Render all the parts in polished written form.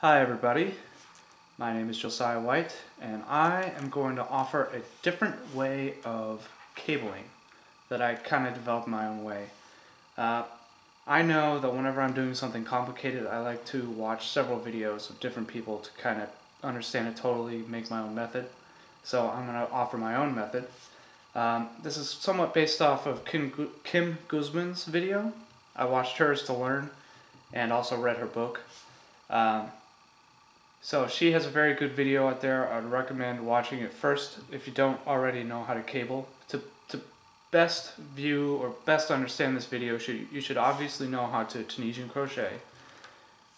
Hi everybody, my name is Josiah White and I am going to offer a different way of cabling that I kind of developed my own way. I know that whenever I'm doing something complicated I like to watch several videos of different people to kind of understand it totally, make my own method. So I'm going to offer my own method. This is somewhat based off of Kim Guzman's video. I watched hers to learn and also read her book. So she has a very good video out there. I'd recommend watching it first if you don't already know how to cable. To best view or best understand this video, you should obviously know how to Tunisian crochet.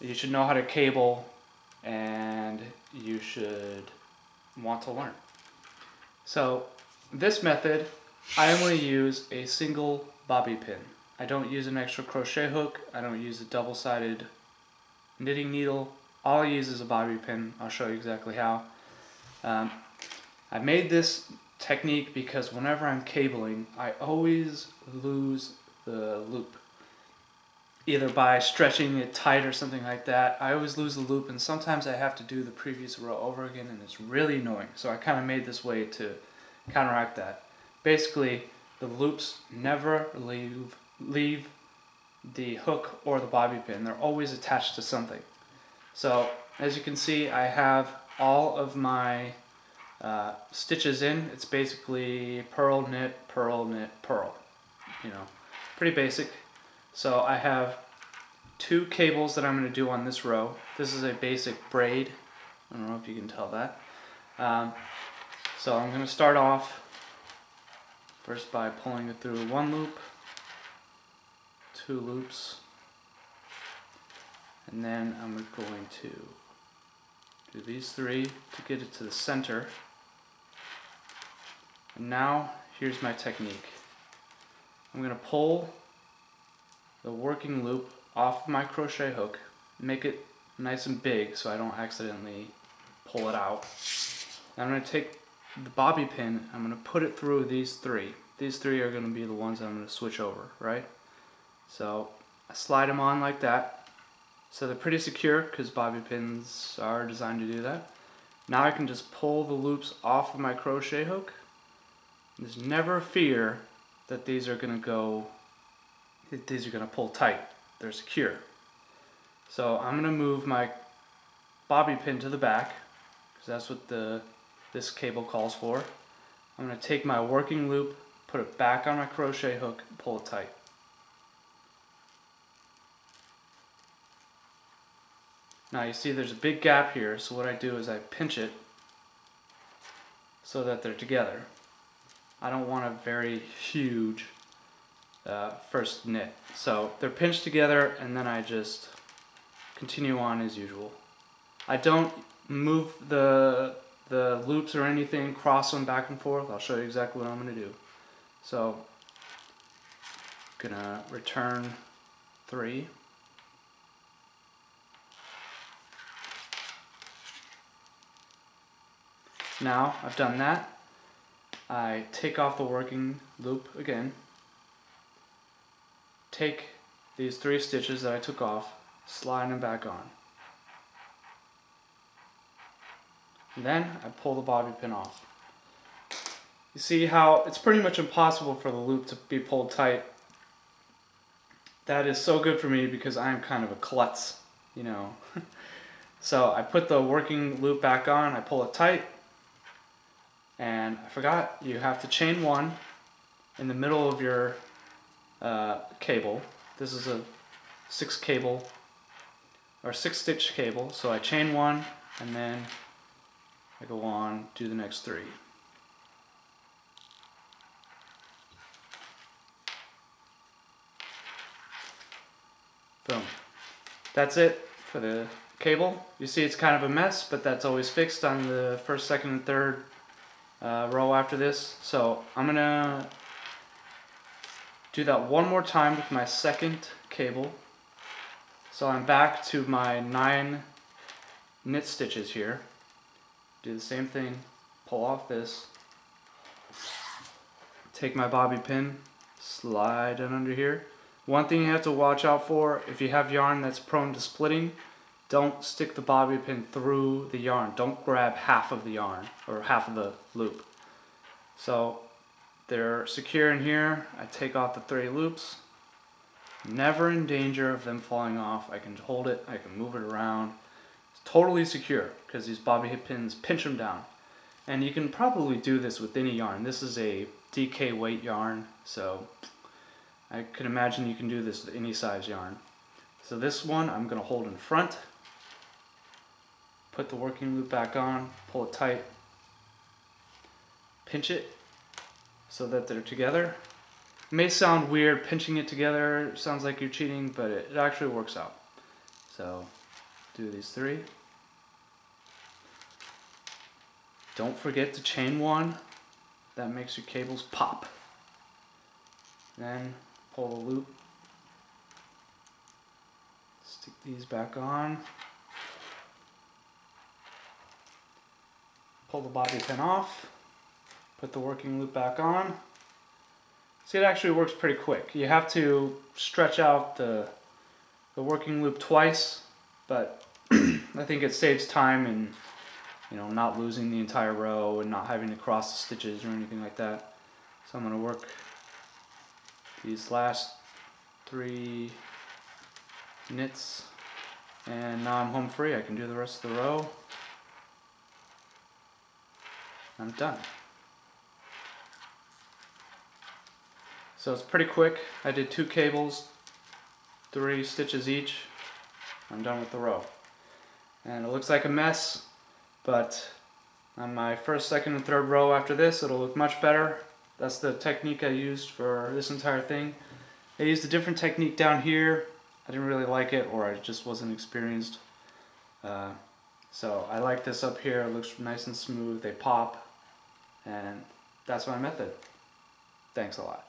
You should know how to cable, and you should want to learn. So this method, I only use a single bobby pin. I don't use an extra crochet hook. I don't use a double-sided knitting needle. All I use is a bobby pin. I'll show you exactly how. I made this technique because whenever I'm cabling, I always lose the loop. Either by stretching it tight or something like that. I always lose the loop, and sometimes I have to do the previous row over again, and it's really annoying. So I kind of made this way to counteract that. Basically, the loops never leave the hook or the bobby pin. They're always attached to something. So as you can see, I have all of my stitches in. It's basically purl, knit, purl, knit, purl. You know, pretty basic. So I have two cables that I'm going to do on this row. This is a basic braid. I don't know if you can tell that. So I'm going to start off first by pulling it through one loop, two loops, and then I'm going to do these three to get it to the center. And now here's my technique. I'm going to pull the working loop off my crochet hook, make it nice and big so I don't accidentally pull it out. Then I'm going to take the bobby pin, I'm going to put it through these three. These three are going to be the ones I'm going to switch over, right? So I slide them on like that. So they're pretty secure because bobby pins are designed to do that. Now I can just pull the loops off of my crochet hook. There's never fear that these are going to pull tight. They're secure. So I'm going to move my bobby pin to the back because that's what this cable calls for. I'm going to take my working loop, put it back on my crochet hook, and pull it tight. Now you see there's a big gap here, so what I do is I pinch it so that they're together. I don't want a very huge first knit. So they're pinched together, and then I just continue on as usual. I don't move the loops or anything, cross them back and forth. I'll show you exactly what I'm going to do. So I'm going to return 3. Now I've done that, I take off the working loop again, take these 3 stitches that I took off, slide them back on. And then I pull the bobby pin off. You see how it's pretty much impossible for the loop to be pulled tight. That is so good for me because I am kind of a klutz, you know. So I put the working loop back on, I pull it tight. And I forgot, you have to chain 1 in the middle of your cable. This is a 6 stitch cable. So I chain 1 and then I go on, do the next 3. Boom. That's it for the cable. You see it's kind of a mess, but that's always fixed on the first, second, and third row after this. So I'm gonna do that one more time with my second cable. So I'm back to my 9 knit stitches here. Do the same thing, pull off this, take my bobby pin, slide it under here. One thing you have to watch out for, if you have yarn that's prone to splitting, don't stick the bobby pin through the yarn. Don't grab half of the yarn or half of the loop. So they're secure in here. I take off the 3 loops. Never in danger of them falling off. I can hold it, I can move it around. It's totally secure because these bobby pins pinch them down. And you can probably do this with any yarn. This is a DK weight yarn, so I can imagine you can do this with any size yarn. So this one I'm going to hold in front. Put the working loop back on, pull it tight, pinch it so that they're together. It may sound weird pinching it together, it sounds like you're cheating, but it actually works out. So do these 3. Don't forget to chain 1, that makes your cables pop. Then pull the loop, stick these back on. Pull the bobby pin off, put the working loop back on. See, it actually works pretty quick. You have to stretch out the working loop twice, but I think it saves time and, you know, not losing the entire row and not having to cross the stitches or anything like that. So I'm going to work these last 3 knits, and now I'm home free. I can do the rest of the row. I'm done. So it's pretty quick. I did 2 cables, 3 stitches each. I'm done with the row. And it looks like a mess, but on my first, second, and third row after this, it'll look much better. That's the technique I used for this entire thing. I used a different technique down here. I didn't really like it, or I just wasn't experienced. So I like this up here. It looks nice and smooth. They pop. And that's my method. Thanks a lot.